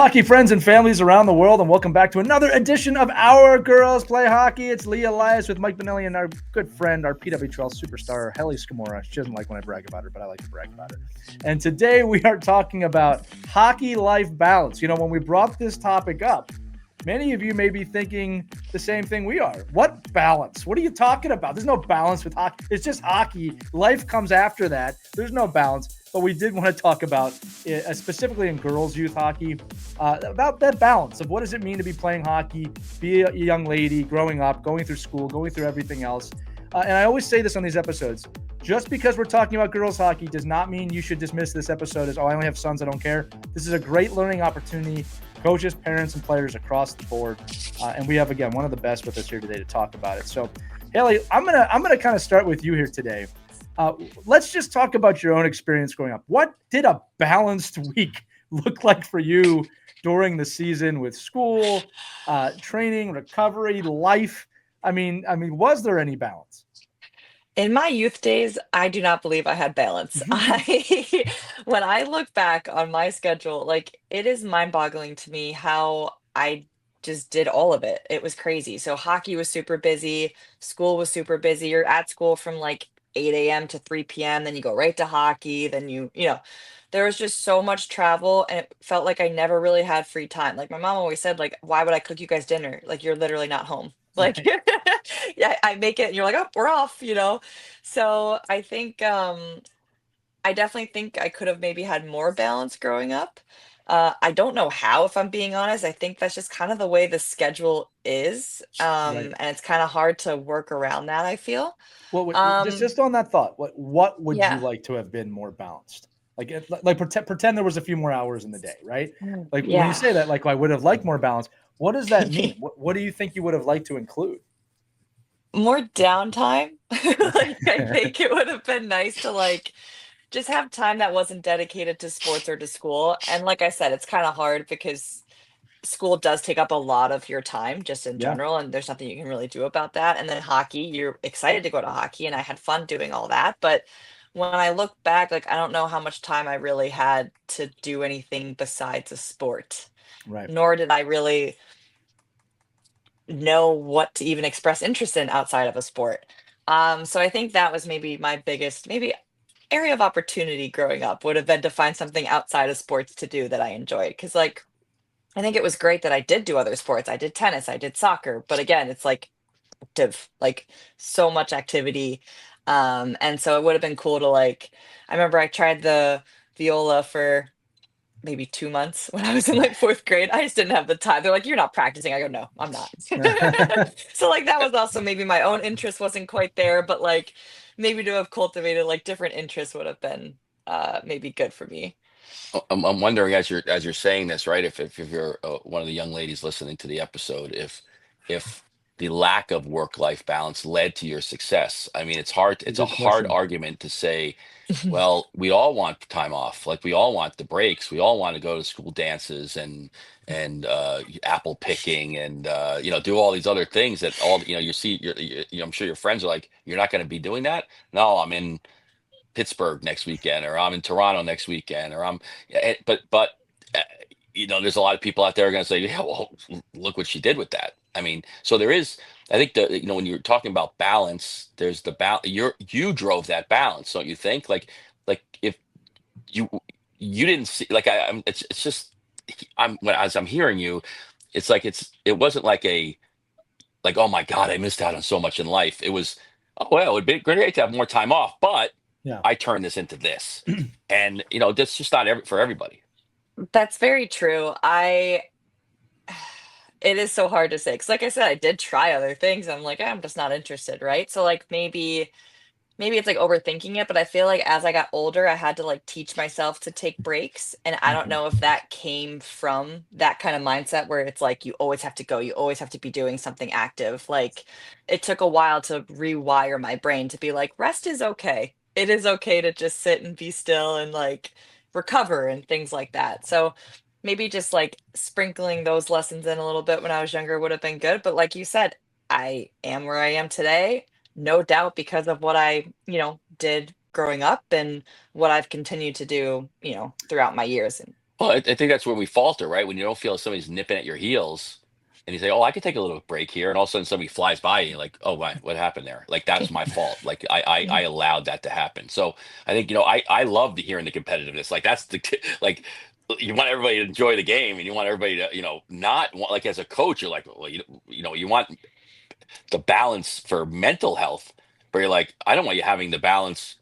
hockey friends and families around the world, and welcome back to another edition of Our Girls Play Hockey. It's Lee Elias with Mike Bonnelli and our good friend, our PWHL superstar, Hailey Scamurra. She doesn't like when I brag about her, but I like to brag about her. And today we are talking about hockey life balance. You know, when we brought this topic up, many of you may be thinking the same thing we are. What balance? What are you talking about? There's no balance with hockey. It's just hockey. Life comes after that. There's no balance. But we did want to talk about, specifically in girls' youth hockey, about that balance of what does it mean to be playing hockey, be a young lady, growing up, going through school, going through everything else. And I always say this on these episodes. Just because we're talking about girls' hockey does not mean you should dismiss this episode as, oh, I only have sons, I don't care. This is a great learning opportunity. Coaches, parents, and players across the board. And we have, again, one of the best with us here today to talk about it. So, Hailey, I'm gonna kind of start with you here today. Let's just talk about your own experience growing up. What did a balanced week look like for you during the season with school, training, recovery, life? I mean, was there any balance? In my youth days, I do not believe I had balance. When I look back on my schedule, like it is mind-boggling to me how I just did all of it. It was crazy. So hockey was super busy, school was super busy. You're at school from like 8 a.m. to 3 p.m., then you go right to hockey, then there was just so much travel and it felt like I never really had free time. Like my mom always said, like, why would I cook you guys dinner? Like you're literally not home. Like Right. yeah, I make it and you're like, oh, we're off. So I think I definitely think I could have maybe had more balance growing up. I don't know how, if I'm being honest. I think that's just kind of the way the schedule is. Right. And it's kind of hard to work around that, I feel. Um, Just on that thought, what would you yeah. like to have been more balanced? Like pretend there was a few more hours in the day, right? Like when you Yeah. say that, like I would have liked more balance. What does that mean? What do you think you would have liked to include? More downtime. Like I Okay. think it would have been nice to like just have time that wasn't dedicated to sports or to school. And like I said, it's kind of hard because school does take up a lot of your time just in Yeah. general, and there's nothing you can really do about that. And then hockey, you're excited to go to hockey, and I had fun doing all that. But when I look back, like I don't know how much time I really had to do anything besides a sport, Right. nor did I really know what to even express interest in outside of a sport. So I think that was maybe my biggest, maybe area of opportunity growing up would have been to find something outside of sports to do that I enjoyed. Because like I think it was great that I did do other sports. I did tennis, I did soccer, but again, it's like active, like so much activity. And so it would have been cool to like, I remember I tried the viola for maybe 2 months when I was in like fourth grade. I just didn't have the time. They're like, you're not practicing. I go, no, I'm not. So like that was also maybe my own interest wasn't quite there, but like maybe to have cultivated like different interests would have been maybe good for me. I'm wondering as you're saying this, right? If you're one of the young ladies listening to the episode, if the lack of work-life balance led to your success. I mean, it's hard. A It's a good hard question. argument to say, well, we all want time off. Like we all want the breaks. We all want to go to school dances and apple picking and do all these other things that all you see. I'm sure your friends are like, you're not going to be doing that. No, I'm in Pittsburgh next weekend, or I'm in Toronto next weekend, or but uh, there's a lot of people out there are going to say, yeah, well, look what she did with that. I mean, so there is, I think when you're talking about balance, there's the balance. You drove that balance, don't you think? Like if you you didn't see, like it's just, as I'm hearing you, it's like it wasn't like like, oh my God, I missed out on so much in life. It was, oh well, it'd be great to have more time off, but Yeah. I turned this into this. And that's just not for everybody. That's very true. It is so hard to say because, like I said, I did try other things. I'm like, I'm just not interested, right? So like maybe it's like overthinking it, but I feel like as I got older, I had to like teach myself to take breaks. And I don't Mhm. know if that came from that kind of mindset where it's like you always have to go, you always have to be doing something active. Like it took a while to rewire my brain to be like, rest is okay. It is okay to just sit and be still and like recover and things like that. So maybe just like sprinkling those lessons in a little bit when I was younger would have been good. But like you said, I am where I am today, no doubt because of what I, did growing up and what I've continued to do, throughout my years. Well, I think that's where we falter, right? When you don't feel somebody's nipping at your heels, and you say, "Oh, I could take a little break here," and all of a sudden somebody flies by you, like, "Oh, what happened there?" Like that's my fault. Like I allowed that to happen. So I think I love the hearing the competitiveness. Like that's the like you want everybody to enjoy the game, and you want everybody to not want, like as a coach, you're like, well, you want the balance for mental health, but you're like, I don't want you having the balance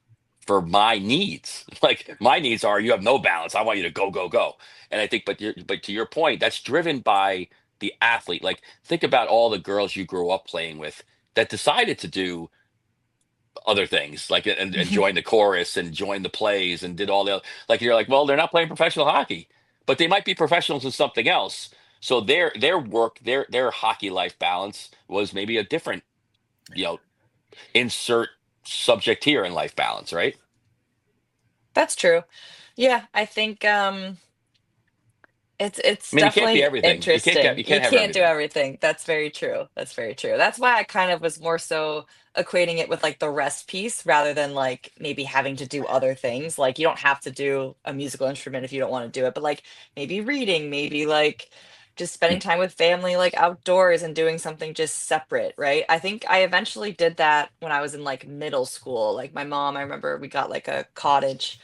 for my needs. Like my needs are you have no balance. I want you to go, go, go. And I think, but to your point, that's driven by the athlete. Like think about all the girls you grew up playing with that decided to do other things, like and join the chorus and join the plays and did all the like you're like, well, they're not playing professional hockey, but they might be professionals in something else. So their work, their hockey life balance was maybe a different, you know, insert subject here in life balance, right? That's true. Yeah, I think it's I mean, you can't be definitely everything. interesting. You You can't have can't do everything. everything. That's very true. That's very true. That's why I kind of was more so equating it with like the rest piece rather than like maybe having to do other things. Like you don't have to do a musical instrument if you don't want to do it, but like maybe reading, maybe like just spending time with family like outdoors and doing something just separate, right? I think I eventually did that when I was in like middle school. Like my mom, I remember we got like a cottage,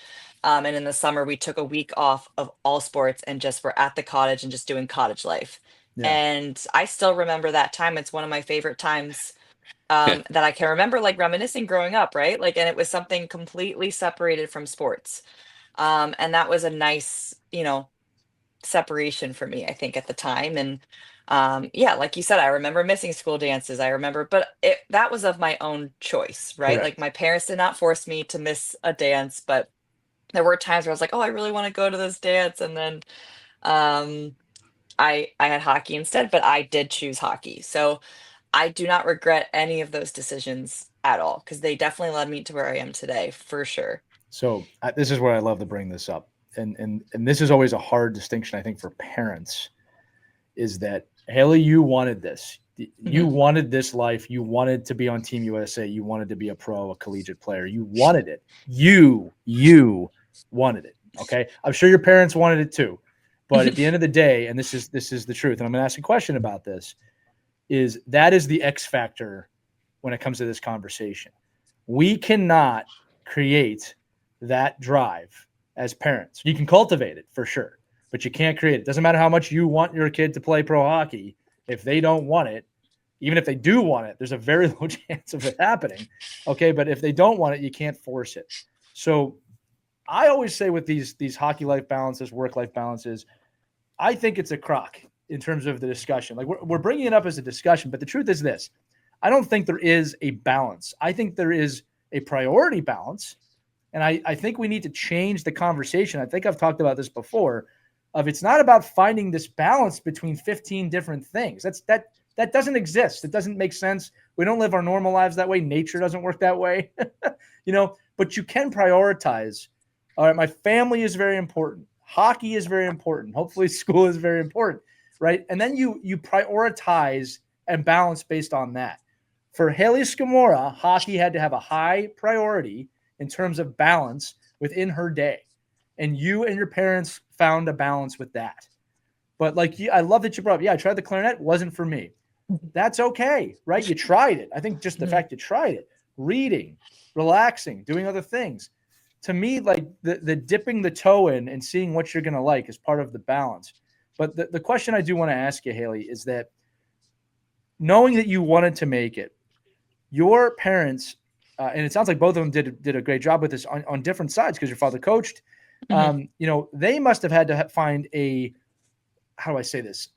and in the summer, we took a week off of all sports and just were at the cottage and just doing cottage life. Yeah. And I still remember that time. It's one of my favorite times, that I can remember, like reminiscing growing up, right? Like, and it was something completely separated from sports. And that was a nice, separation for me, I think, at the time. And yeah, like you said, I remember missing school dances. I remember, but that was of my own choice, right? Like Correct. my parents did not force me to miss a dance, but there were times where I was like, "Oh, I really wanna go to this dance," and then, um, I had hockey instead, but I did choose hockey. So, I do not regret any of those decisions at all because they definitely led me to where I am today, for sure. So this is where I love to bring this up, and this is always a hard distinction I think for parents is that Haley, you wanted this. You Mhm. wanted this life. You wanted to be on Team USA. You wanted to be a pro, a collegiate player. You wanted it. You wanted it. Okay. I'm sure your parents wanted it too. But at the end of the day, and this is the truth, and I'm gonna ask a question about this, is that is the X factor when it comes to this conversation. We cannot create that drive as parents. You can cultivate it for sure, but you can't create it. Doesn't matter how much you want your kid to play pro hockey. If they don't want it, even if they do want it, there's a very low chance of it happening. Okay, but if they don't want it, you can't force it. So I always say with these hockey life balances, work life balances, I think it's a crock in terms of the discussion. Like we're bringing it up as a discussion, but the truth is this: I don't think there is a balance. I think there is a priority balance, and I think we need to change the conversation. I think I've talked about this before. Of it's not about finding this balance between 15 different things. That doesn't exist. It doesn't make sense. We don't live our normal lives that way. Nature doesn't work that way, But you can prioritize. All right, my family is very important. Hockey is very important. Hopefully, school is very important, right? And then you prioritize and balance based on that. For Hailey Scamurra, hockey had to have a high priority in terms of balance within her day, and you and your parents found a balance with that. But like, I love that you brought up. Yeah, I tried the clarinet. Wasn't for me. That's okay, right? You tried it. I think just the Mhm. fact you tried it, reading, relaxing, doing other things. To me, like the dipping the toe in and seeing what you're going to like is part of the balance. But the question I do want to ask you, Hailey, is that knowing that you wanted to make it, your parents, and it sounds like both of them did a great job with this on different sides because your father coached. Mhm. They must have had to find a, how do I say this?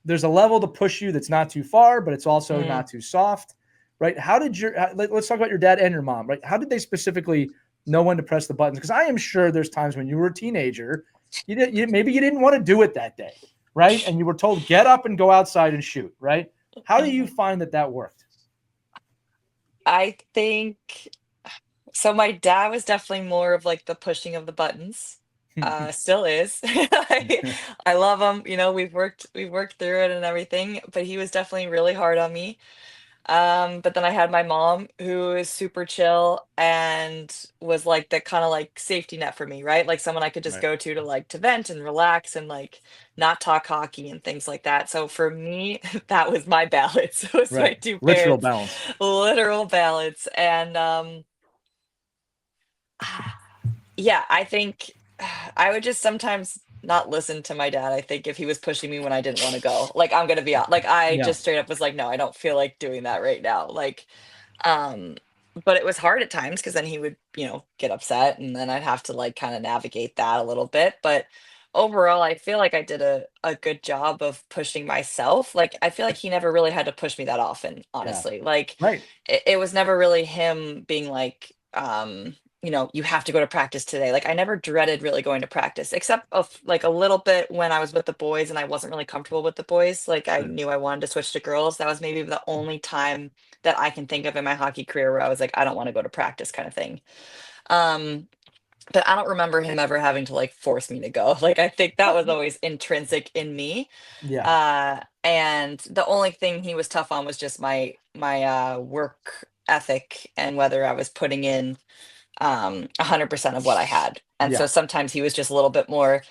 There's a level to push you that's not too far, but it's also Mm. not too soft, right? How did let's talk about your dad and your mom, right? How did they specifically know when to press the buttons? Because I am sure there's times when you were a teenager, maybe you didn't want to do it that day, right? And you were told, get up and go outside and shoot, right? How do you Mhm. find that worked? I think so my dad was definitely more of like the pushing of the buttons. Still is. I love him. We've worked through it and everything, but he was definitely really hard on me. But then I had my mom who is super chill and was like the kind of like safety net for me, right? Like someone I could just Right. go to vent and relax and like not talk hockey and things like that. So for me, that was my balance. It was my Right. two Literal parents, balance. literal balance. And yeah, I think I would just sometimes not listen to my dad. I think if he was pushing me when I didn't want to go, like I'm gonna be out. Like I Yeah. just straight up was like, no, I don't feel like doing that right now. Um, but it was hard at times because then he would, get upset and then I'd have to like kind of navigate that a little bit. But overall, I feel like I did a good job of pushing myself. Like I feel like he never really had to push me that often, Yeah. honestly. Like Right. it was never really him being like, you have to go to practice today. Like I never dreaded really going to practice, except of like a little bit when I was with the boys and I wasn't really comfortable with the boys. Like I Sure. knew I wanted to switch to girls. That was maybe the only time that I can think of in my hockey career where I was like, I don't want to go to practice kind of thing. Um, but I don't remember him ever having to like force me to go. Like I think that was always intrinsic in me. Yeah. And the only thing he was tough on was just my work ethic and whether I was putting in 100% of what I had. And so Yeah. sometimes he was just a little bit more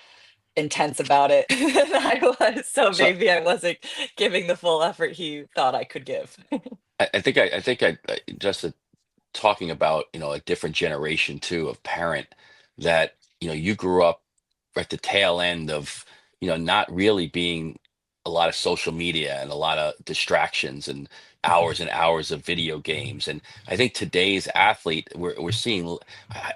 intense about it than I was. So So maybe I wasn't giving the full effort he thought I could give. I just talking about, a different generation too of parent that, you grew up at the tail end of, not really being a lot of social media and a lot of distractions and hours of video games. And I think today's athlete, we're seeing,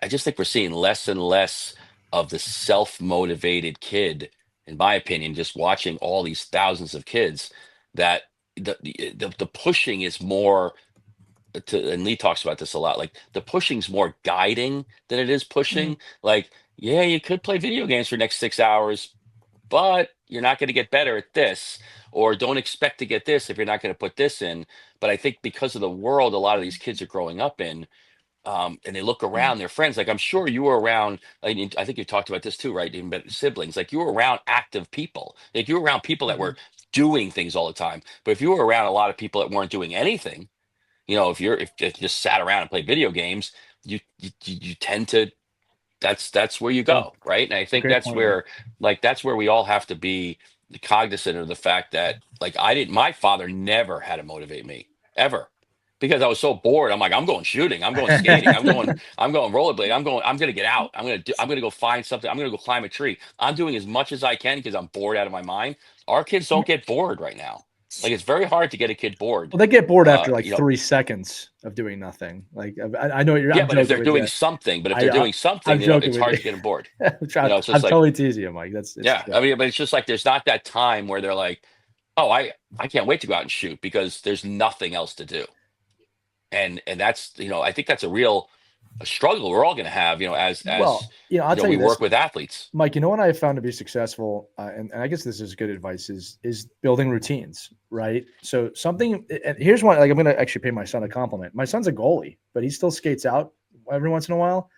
I just think we're seeing less and less of the self-motivated kid, in my opinion, just watching all these thousands of kids that the pushing is more and Lee talks about this a lot. Like the pushing's more guiding than it is Mhm. pushing. Like, yeah, you could play video games for the next 6 hours, but you're not going to get better at this, or don't expect to get this if you're not going to put this in. But I think because of the world a lot of these kids are growing up in, and they look around their friends, like I'm sure you were around, I think you talked about this too, right? Even about siblings, like you were around active people, like you were around people that were Mhm. doing things all the time. But if you were around a lot of people that weren't doing anything, if you just sat around and played video games, you tend to that's where you Yeah. go, right? And I think Great point, Mike. that's where we all have to be cognizant of the fact that like my father never had to motivate me ever because I was so bored. I'm like, I'm going shooting, I'm going skating, I'm going rollerblade, I'm gonna get out, I'm gonna go find something, I'm gonna go climb a tree. I'm doing as much as I can because I'm bored out of my mind. Our kids don't get bored right now. Like it's very hard to get a kid bored. Well, they get bored after like You know, 3 seconds of doing nothing. Like I know what you're. yeah, I'm but if joking they're with doing you. something, I I'm joking it's with hard you. to get them bored. It's I'm just like, totally teasing you, Mike. It's yeah, true. I mean, but it's just like there's not that time where they're like, oh, I can't wait to go out and shoot because there's nothing else to do. And that's, I think that's a struggle we're all going to have, as Well, I'll tell we you this, work with athletes. Mike. You know what I have found to be successful, and I guess this is good advice is building routines, right? So something, and here's one. Like I'm going to actually pay my son a compliment. My son's a goalie, but he still skates out every once in a while.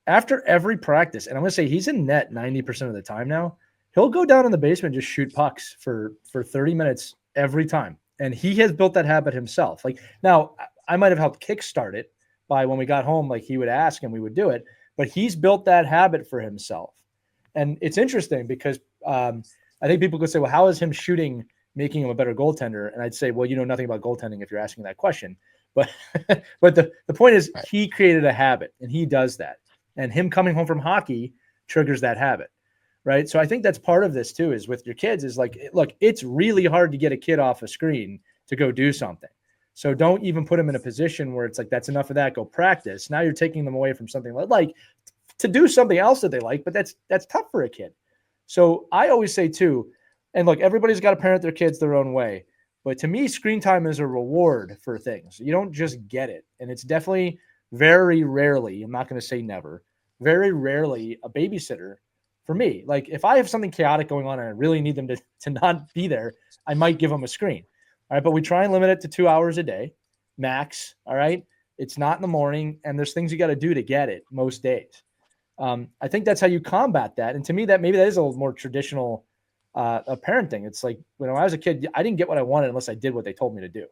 After every practice, and I'm going to say he's in net 90% of the time now, he'll go down in the basement and just shoot pucks for 30 minutes every time. And he has built that habit himself. Like now, I might have helped kickstart it by when we got home, like he would ask and we would do it, but he's built that habit for himself. And it's interesting because I think people could say, well, how is him shooting making him a better goaltender? And I'd say, well, you know nothing about goaltending if you're asking that question. But but the point is Right. he created a habit and he does that. And him coming home from hockey triggers that habit. Right. So I think that's part of this too, is with your kids is like, look, it's really hard to get a kid off a screen to go do something. So don't even put them in a position where it's like, that's enough of that. Go practice. Now you're taking them away from something like to do something else that they like, but that's tough for a kid. So I always say too, and look, everybody's got to parent their kids their own way. But to me, screen time is a reward for things. You don't just get it. And it's definitely very rarely, I'm not going to say never, very rarely a babysitter for me. Like if I have something chaotic going on and I really need them to not be there, I might give them a screen. All right. But we try and limit it to 2 hours a day, max. All right. It's not in the morning, and there's things you got to do to get it most days. I think that's how you combat that. And to me, that maybe that is a little more traditional parenting. It's like when I was a kid, I didn't get what I wanted unless I did what they told me to do.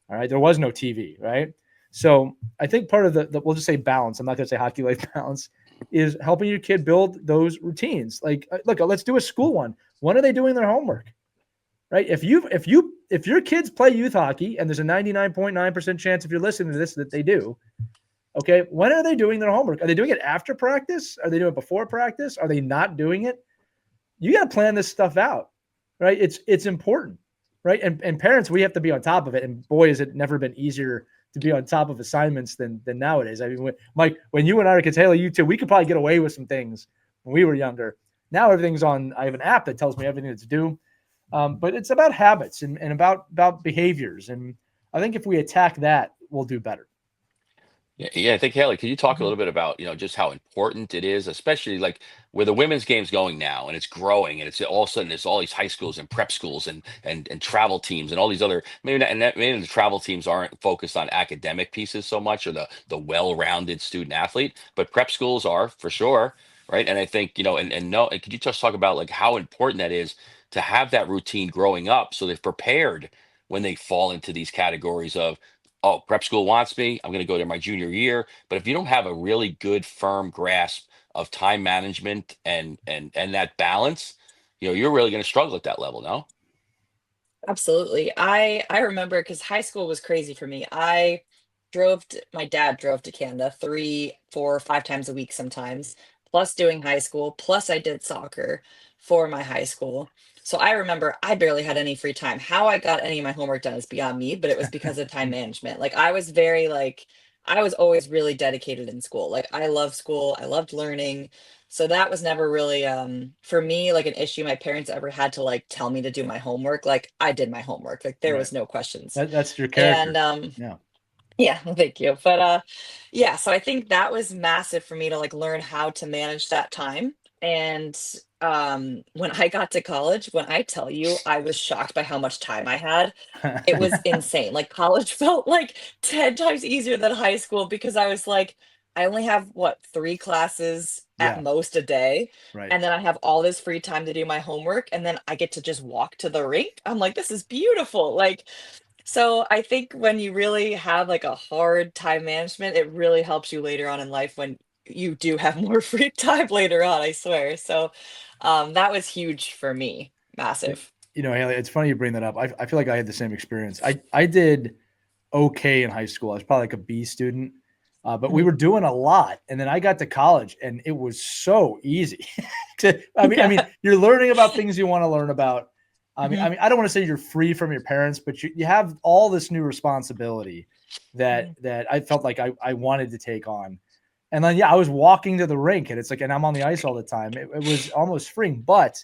All right. There was no TV. Right. So I think part of the we'll just say balance. I'm not going to say hockey life balance is helping your kid build those routines. Like, look, let's do a school one. When are they doing their homework? Right. If your kids play youth hockey, and there's a 99.9% chance if you're listening to this that they do, okay, when are they doing their homework? Are they doing it after practice? Are they doing it before practice? Are they not doing it? You got to plan this stuff out, right? It's important, right? And parents, we have to be on top of it. And boy, has it never been easier to be on top of assignments than nowadays. I mean, Mike, when you and I were kids, Hailey, you too, we could probably get away with some things when we were younger. Now everything's on. I have an app that tells me everything that's due. But it's about habits and about behaviors. And I think if we attack that, we'll do better. Yeah, I think Haley, can you talk a little bit about, just how important it is, especially like where the women's game's going now and it's growing and it's all of a sudden there's all these high schools and prep schools and travel teams and all these other maybe the travel teams aren't focused on academic pieces so much or the well-rounded student athlete, but prep schools are for sure, right? And I think, and could you just talk about like how important that is to have that routine growing up so they're prepared when they fall into these categories of, oh, prep school wants me, I'm going to go there my junior year. But if you don't have a really good, firm grasp of time management and that balance, you're really going to struggle at that level, no? Absolutely. I remember because high school was crazy for me. My dad drove to Canada 3, 4, 5 times a week sometimes, plus doing high school, plus I did soccer for my high school. So I remember I barely had any free time. How I got any of my homework done is beyond me, but it was because of time management. Like I was always really dedicated in school. Like I loved school. I loved learning. So that was never really for me like an issue my parents ever had to like tell me to do my homework. Like I did my homework. Like there Right. was no questions. That's your character. And Yeah. yeah, thank you. But yeah, so I think that was massive for me to like learn how to manage that time. And when I got to college, when I tell you I was shocked by how much time I had, it was insane. Like college felt like 10 times easier than high school because I was like, I only have what, 3 classes at Yeah. most a day. Right. And then I have all this free time to do my homework. And then I get to just walk to the rink. I'm like, this is beautiful. Like, so I think when you really have like a hard time management, it really helps you later on in life when you do have more free time later on, I swear. So that was huge for me. Massive. Haley, it's funny you bring that up. I feel like I had the same experience. I did okay in high school. I was probably like a B student, but we Mhm. were doing a lot. And then I got to college, and it was so easy. I mean, you're learning about things you want to learn about. Mhm. I don't want to say you're free from your parents, but you have all this new responsibility that I felt like I wanted to take on. And then, I was walking to the rink, and it's like, and I'm on the ice all the time. It was almost freeing, but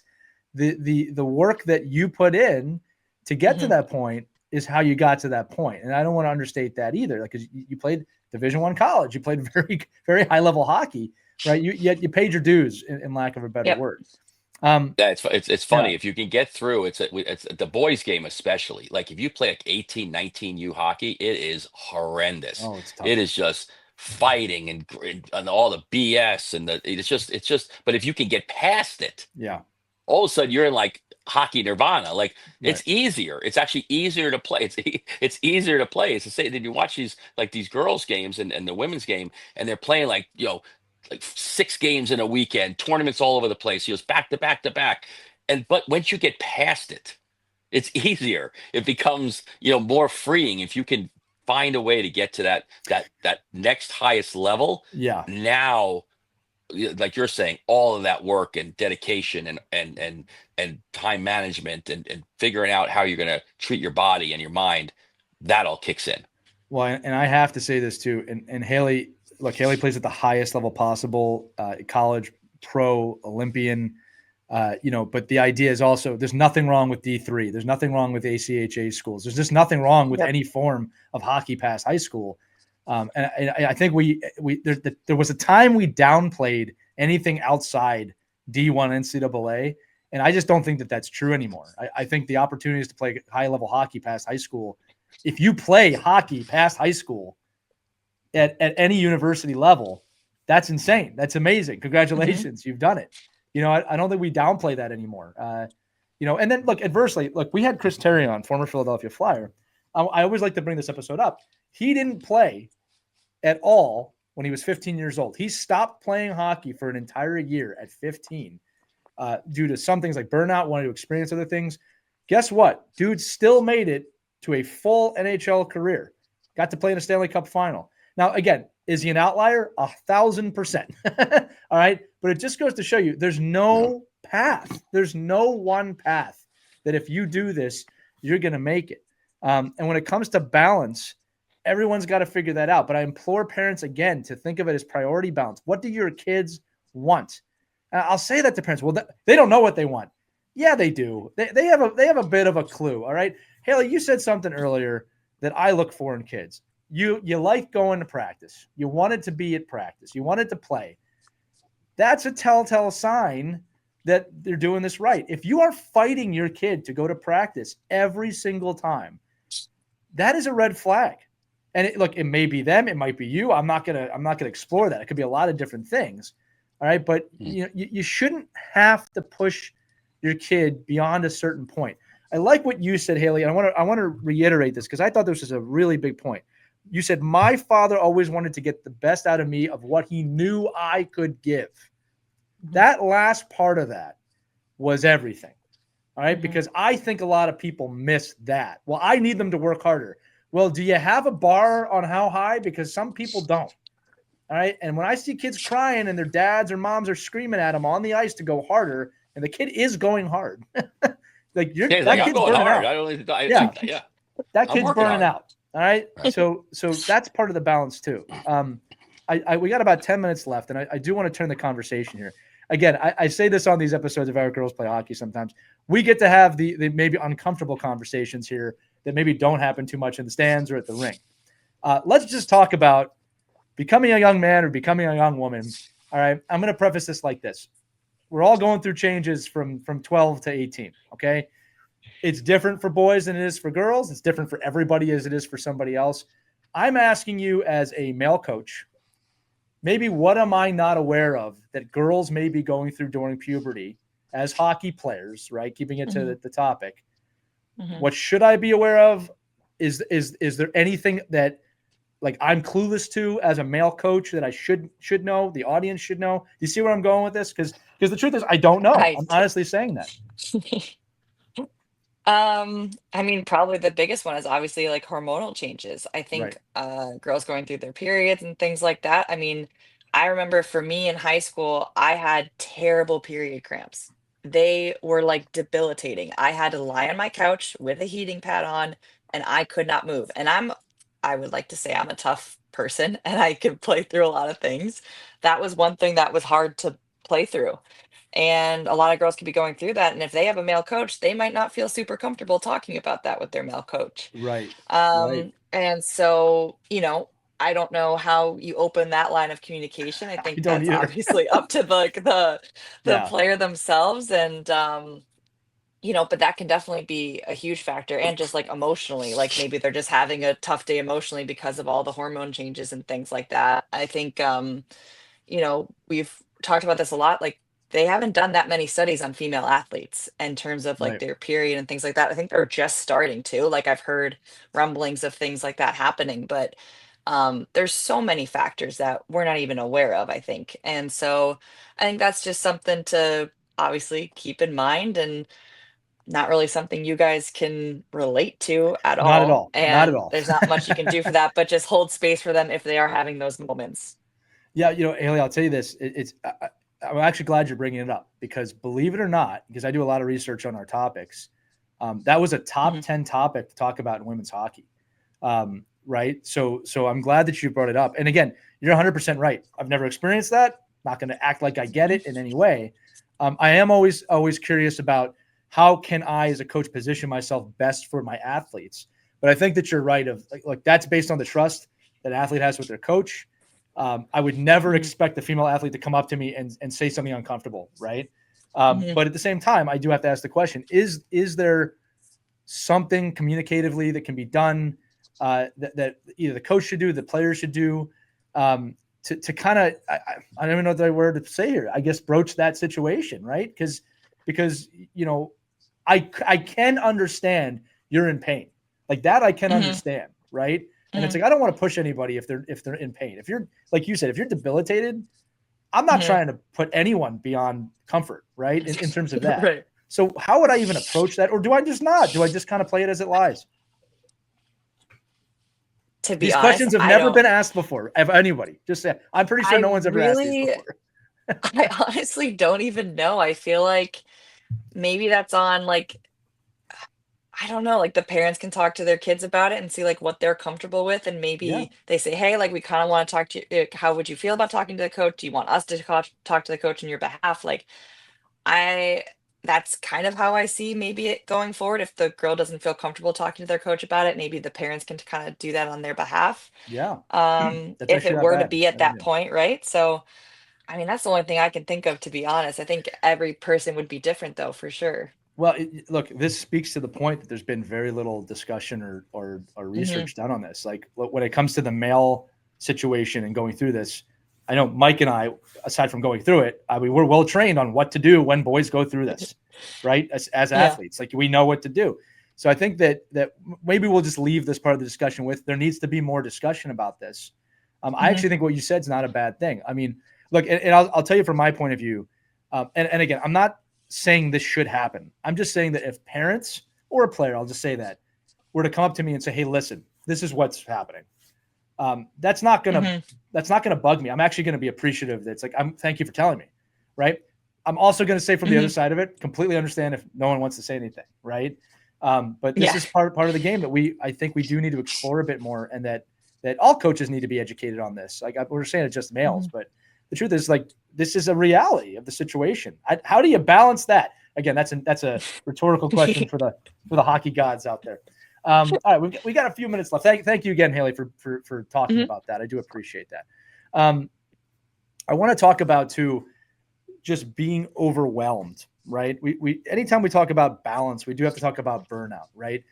the work that you put in to get to Mhm. that point is how you got to that point. And I don't want to understate that either. Like, cause you played Division I college, you played very, very high level hockey, right? You paid your dues in lack of a better Yep. word. Yeah, it's funny Yeah. if you can get through. It's the boys' game especially. Like if you play like 18, 19U hockey, it is horrendous. Oh, it's tough. It is just fighting and all the BS and it's just. But if you can get past it, Yeah. all of a sudden you're in like hockey nirvana. Like it's Right. easier. It's actually easier to play. It's easier to play. It's to say that you watch these girls games and the women's game, and they're playing like 6 games in a weekend, tournaments all over the place. He goes back to back to back. But once you get past it, it's easier. It becomes, more freeing if you can find a way to get to that next highest level. Yeah. Now, like you're saying, all of that work and dedication and time management and figuring out how you're going to treat your body and your mind, that all kicks in. Well, and I have to say this too. And Hailey, look, Hailey plays at the highest level possible, college, pro, Olympian. But the idea is also there's nothing wrong with D3. There's nothing wrong with ACHA schools. There's just nothing wrong with Yep. any form of hockey past high school. And I think there was a time we downplayed anything outside D1 NCAA, and I just don't think that that's true anymore. I think the opportunities to play high level hockey past high school, if you play hockey past high school at any university level, that's insane. That's amazing. Congratulations, you've done it. I don't think we downplay that anymore. And then look, adversely, we had Chris Terry on, former Philadelphia Flyer. I always like to bring this episode up. He didn't play at all when he was 15 years old. He stopped playing hockey for an entire year at 15 due to some things like burnout, wanted to experience other things. Guess what? Dude still made it to a full NHL career. Got to play in a Stanley Cup final. Now, again, is he an outlier? 1,000%. All right. But it just goes to show you there's no path. There's no one path that if you do this, you're going to make it. And when it comes to balance, everyone's got to figure that out. But I implore parents, again, to think of it as priority balance. What do your kids want? I'll say that to parents. Well, they don't know what they want. Yeah, they do. They have a bit of a clue. All right. Hailey, you said something earlier that I look for in kids. You like going to practice. You wanted to be at practice. You wanted to play. That's a telltale sign that they're doing this right. If you are fighting your kid to go to practice every single time, that is a red flag. And it may be them, it might be you. I'm not gonna explore that. It could be a lot of different things. All right, but you shouldn't have to push your kid beyond a certain point. I like what you said, Hailey. And I want to reiterate this because I thought this was a really big point. You said my father always wanted to get the best out of me of what he knew I could give. That last part of that was everything. All right, because I think a lot of people miss that. Well, I need them to work harder. Well, do you have a bar on how high? Because some people don't. All right. And when I see kids crying and their dads or moms are screaming at them on the ice to go harder, and the kid is going hard, that kid's burning out. That kid's burning out. All right. So that's part of the balance too. We got about 10 minutes left, and I do want to turn the conversation here. Again, I say this on these episodes of Our Girls Play Hockey sometimes. We get to have the maybe uncomfortable conversations here that maybe don't happen too much in the stands or at the ring. Let's just talk about becoming a young man or becoming a young woman. All right. I'm going to preface this like this. We're all going through changes from 12 to 18. Okay. It's different for boys than it is for girls. It's different for everybody as it is for somebody else. I'm asking you as a male coach, maybe what am I not aware of that girls may be going through during puberty as hockey players, right? Keeping it to the topic. What should I be aware of? Is there anything that like I'm clueless to as a male coach that I should know, the audience should know? Do you see where I'm going with this? Because the truth is I don't know. I'm honestly saying that. I mean, probably the biggest one is obviously like hormonal changes. I think girls going through their periods and things like that. I mean, I remember for me in high school, I had terrible period cramps. They were like debilitating. I had to lie on my couch with a heating pad on, and I could not move. And I would like to say I'm a tough person and I could play through a lot of things. That was one thing that was hard to play through. And a lot of girls could be going through that. And if they have a male coach, they might not feel super comfortable talking about that with their male coach. Right. And so, I don't know how you open that line of communication. I think that's obviously up to the player themselves. And, but that can definitely be a huge factor. And just like emotionally, like maybe they're just having a tough day emotionally because of all the hormone changes and things like that. I think, we've talked about this a lot. Like, they haven't done that many studies on female athletes in terms of like their period and things like that. I think they're just starting to. Like, I've heard rumblings of things like that happening, but there's so many factors that we're not even aware of, I think. And so I think that's just something to obviously keep in mind, and not really something you guys can relate to at all. Not at all. And not at all. There's not much you can do for that, but just hold space for them if they are having those moments. Yeah. Hailey, I'll tell you this. I'm actually glad you're bringing it up because, believe it or not, because I do a lot of research on our topics, that was a top 10 topic to talk about in women's hockey. Right. So I'm glad that you brought it up. And again, you're 100% right. I've never experienced that. Not going to act like I get it in any way. I am always curious about how can I as a coach position myself best for my athletes. But I think that you're right of like that's based on the trust that an athlete has with their coach. I would never expect a female athlete to come up to me and say something uncomfortable. Right. But at the same time, I do have to ask the question, is there something communicatively that can be done that either the coach should do, the player should do to kind of, I don't even know what the right word to say here, I guess, broach that situation. Right. Because I can understand you're in pain. Like that I can Mhm. understand, right? And it's Mhm. like I don't want to push anybody if they're in pain. If you're, like you said, if you're debilitated, I'm not Mhm. trying to put anyone beyond comfort, right? In terms of that. Right. So how would I even approach that? Or do I just not? Do I just kind of play it as it lies? To be These honest, questions have I never don't. been asked before of anybody. Just say, I'm pretty sure I no one's ever asked these really, before. I honestly don't even know. I feel like maybe that's on like I don't know, like the parents can talk to their kids about it and see like what they're comfortable with, and Yeah. maybe they say, "Hey, like we kind of want to talk to you. How would you feel about talking to the coach? Do you want us to talk to the coach on your behalf?" Like I, that's kind of how I see maybe it going forward. If the girl doesn't feel comfortable talking to their coach about it, maybe the parents can kind of do that on their behalf. Yeah. That's If actually it not were to bad. be at That that idea. point, right? So, I mean, that's the only thing I can think of, to be honest. I think every person would be different, though, for sure. Well, look, this speaks to the point that there's been very little discussion or Hmm. research done on this. Like when it comes to the male situation and going through this, I know Mike and I, aside from going through it, I mean, we're well trained on what to do when boys go through this, right? As Yeah. athletes, like we know what to do. So I think that maybe we'll just leave this part of the discussion with there needs to be more discussion about this. I Hmm. actually think what you said is not a bad thing. I mean, look, and I'll tell you from my point of view, and again, I'm not saying this should happen. I'm just saying that if parents or a player, I'll just say that, were to come up to me and say, "Hey, listen, this is what's happening," that's not gonna Hmm. bug me. I'm actually gonna be appreciative. That it's like, thank you for telling me, right? I'm also gonna say from the other Hmm. side of it, completely understand if no one wants to say anything, right? But this Yeah. is part of the game that I think we do need to explore a bit more, and that all coaches need to be educated on this. Like we're saying, it's just males, Hmm. but the truth is, like, this is a reality of the situation. How do you balance that? Again, that's a rhetorical question for the hockey gods out there. All right, we got a few minutes left. Thank you again, Hailey, for talking Hmm. about that. I do appreciate that. I want to talk about too, just being overwhelmed, right? We anytime we talk about balance, we do have to talk about burnout, right?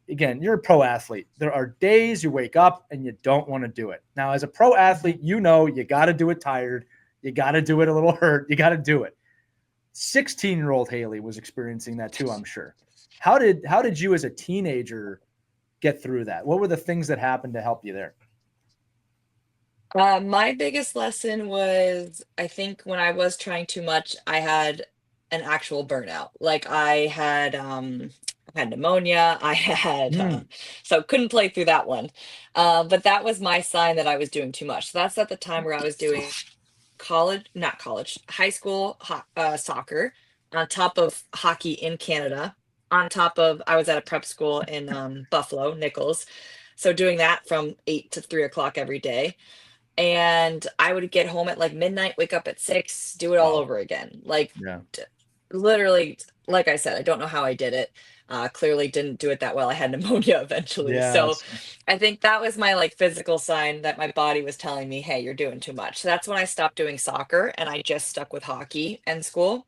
Again, you're a pro athlete. There are days you wake up and you don't want to do it. Now, as a pro Hmm. athlete, you know you got to do it tired. You got to do it a little hurt. You got to do it. 16-year-old Hailey was experiencing that too, I'm sure. How did you as a teenager get through that? What were the things that happened to help you there? My biggest lesson was, I think when I was trying too much, I had an actual burnout. Like I had pneumonia, I had Mm, so couldn't play through that one. But that was my sign that I was doing too much. So that's at the time where I was doing not college, high school soccer on top of hockey in Canada. On top of, I was at a prep school in Buffalo, Nichols. So doing that from 8 to 3 o'clock every day, and I would get home at like midnight, wake up at 6, do it all wow. over again. Like Yeah. literally, like I said, I don't know how I did it. Clearly didn't do it that well. I had pneumonia eventually. So Yes. I think that was my like physical sign that my body was telling me, hey, you're doing too much. So that's when I stopped doing soccer and I just stuck with hockey and school.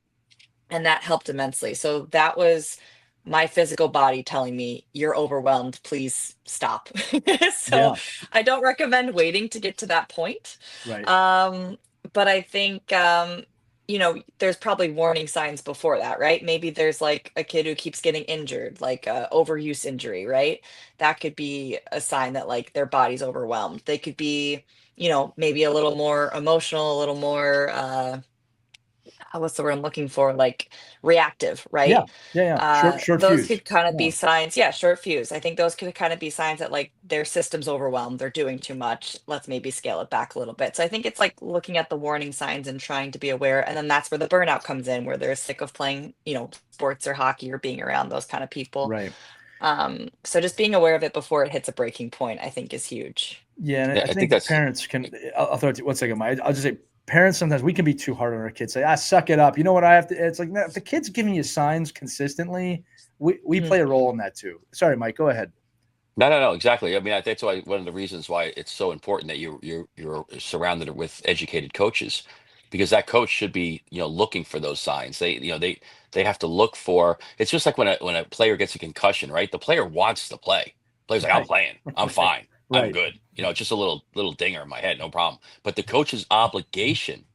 And that helped immensely. So that was my physical body telling me, you're overwhelmed, please stop. So Yeah. I don't recommend waiting to get to that point. Right. Um, but I think, there's probably warning signs before that, right? Maybe there's like a kid who keeps getting injured, like a overuse injury, right? That could be a sign that like their body's overwhelmed. They could be, maybe a little more emotional, a little more, what's the word I'm looking for? Like reactive, Yeah. right? Yeah. Yeah. Short Those fuse. could kind of Yeah. be signs. Yeah, short fuse. I think those could kind of be signs that like their system's overwhelmed. They're doing too much. Let's maybe scale it back a little bit. So I think it's like looking at the warning signs and trying to be aware. And then that's where the burnout comes in, where they're sick of playing, sports or hockey or being around those kind of people. Right. So just being aware of it before it hits a breaking point, I think is huge. Yeah, and Yeah, I I think think that's parents can. I'll throw it to 1 second, Mike. I'll just say, parents sometimes we can be too hard on our kids. Say, suck it up. You know what I have to? It's like, no, if the kid's giving you signs consistently, we Mhm. play a role in that too. Sorry, Mike. Go ahead. no, exactly. I mean, that's why one of the reasons why it's so important that you're surrounded with educated coaches, because that coach should be, looking for those signs. They have to look for. It's just like when a player gets a concussion, right? The player wants to play. Player's like, I'm Right. playing, I'm Right. fine, I'm Right. good. It's just a little dinger in my head, no problem. But the coach's obligation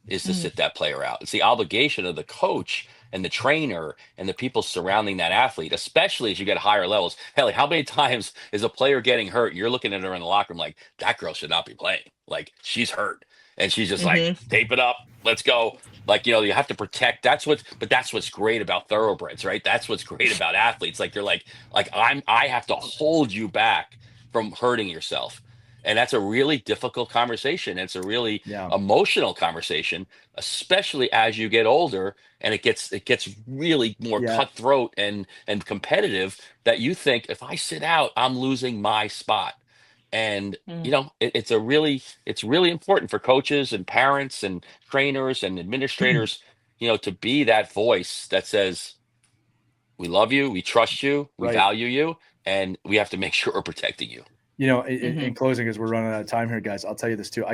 is to Mhm. sit that player out. It's the obligation of the coach and the trainer and the people surrounding that athlete, especially as you get higher levels. Hell, how many times is a player getting hurt? You're looking at her in the locker room like, that girl should not be playing. Like, she's hurt. And she's just like, tape it up. Let's go. Like, you have to protect. That's what's great about thoroughbreds, right? That's what's great about athletes. Like, you're like I have to hold you back from hurting yourself. And that's a really difficult conversation. It's a really emotional conversation, especially as you get older and it gets really more cutthroat and competitive, that you think, if I sit out, I'm losing my spot. And it's really important for coaches and parents and trainers and administrators, to be that voice that says, we love you, we trust you, we value you, and we have to make sure we're protecting you. In closing, as we're running out of time here, guys, I'll tell you this too.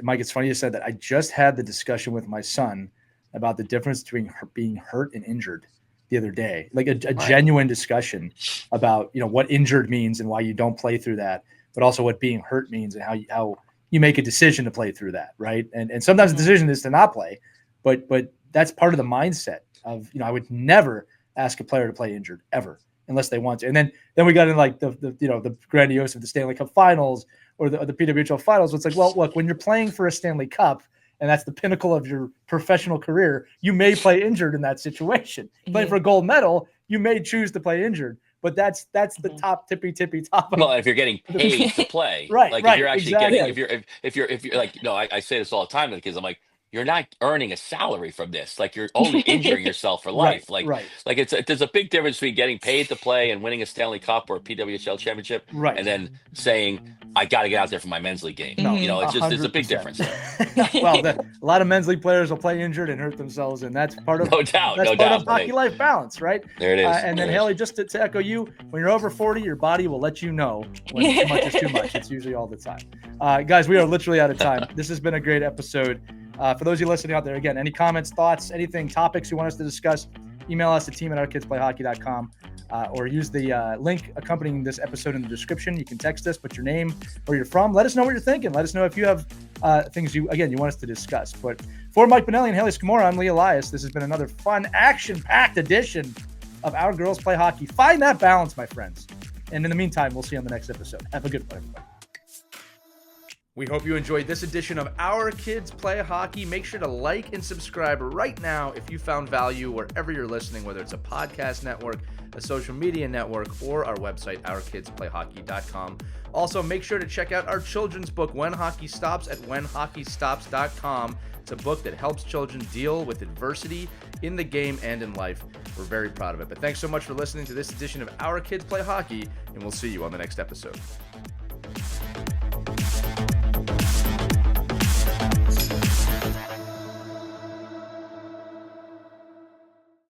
Mike, it's funny you said that. I just had the discussion with my son about the difference between being hurt and injured the other day, like a genuine discussion about, what injured means and why you don't play through that, but also what being hurt means and how you make a decision to play through that. Right. And sometimes the decision is to not play, but that's part of the mindset of, I would never ask a player to play injured ever, unless they want to. And then we got in like the grandiose of the Stanley Cup Finals or the PWHL Finals. It's like, well, look, when you're playing for a Stanley Cup and that's the pinnacle of your professional career, you may play injured in that situation. Playing for a gold medal, you may choose to play injured, but that's the top tippy top. Well, if you're getting paid to play, right? Like right, if you're actually exactly. getting, if you're like, I say this all the time to the kids. I'm like, you're not earning a salary from this. Like, you're only injuring yourself for life. Like there's a big difference between getting paid to play and winning a Stanley Cup or a PWHL championship, and then saying, I got to get out there for my men's league game. It's just, there's a big difference. Well, a lot of men's league players will play injured and hurt themselves, and that's part of That's part of hockey life balance, right? There it is. And then Hailey, just to echo you, when you're over 40, your body will let you know when too much is too much. It's usually all the time. Guys, we are literally out of time. This has been a great episode. For those of you listening out there, again, any comments, thoughts, anything, topics you want us to discuss, email us at team@ourkidsplayhockey.com or use the link accompanying this episode in the description. You can text us, put your name, where you're from. Let us know what you're thinking. Let us know if you have things you want us to discuss. But for Mike Bonnelli and Hailey Scamurra, I'm Lee Elias. This has been another fun, action-packed edition of Our Girls Play Hockey. Find that balance, my friends. And in the meantime, we'll see you on the next episode. Have a good one, everybody. We hope you enjoyed this edition of Our Kids Play Hockey. Make sure to like and subscribe right now if you found value wherever you're listening, whether it's a podcast network, a social media network, or our website, ourkidsplayhockey.com. Also, make sure to check out our children's book, When Hockey Stops, at whenhockeystops.com. It's a book that helps children deal with adversity in the game and in life. We're very proud of it. But thanks so much for listening to this edition of Our Kids Play Hockey, and we'll see you on the next episode.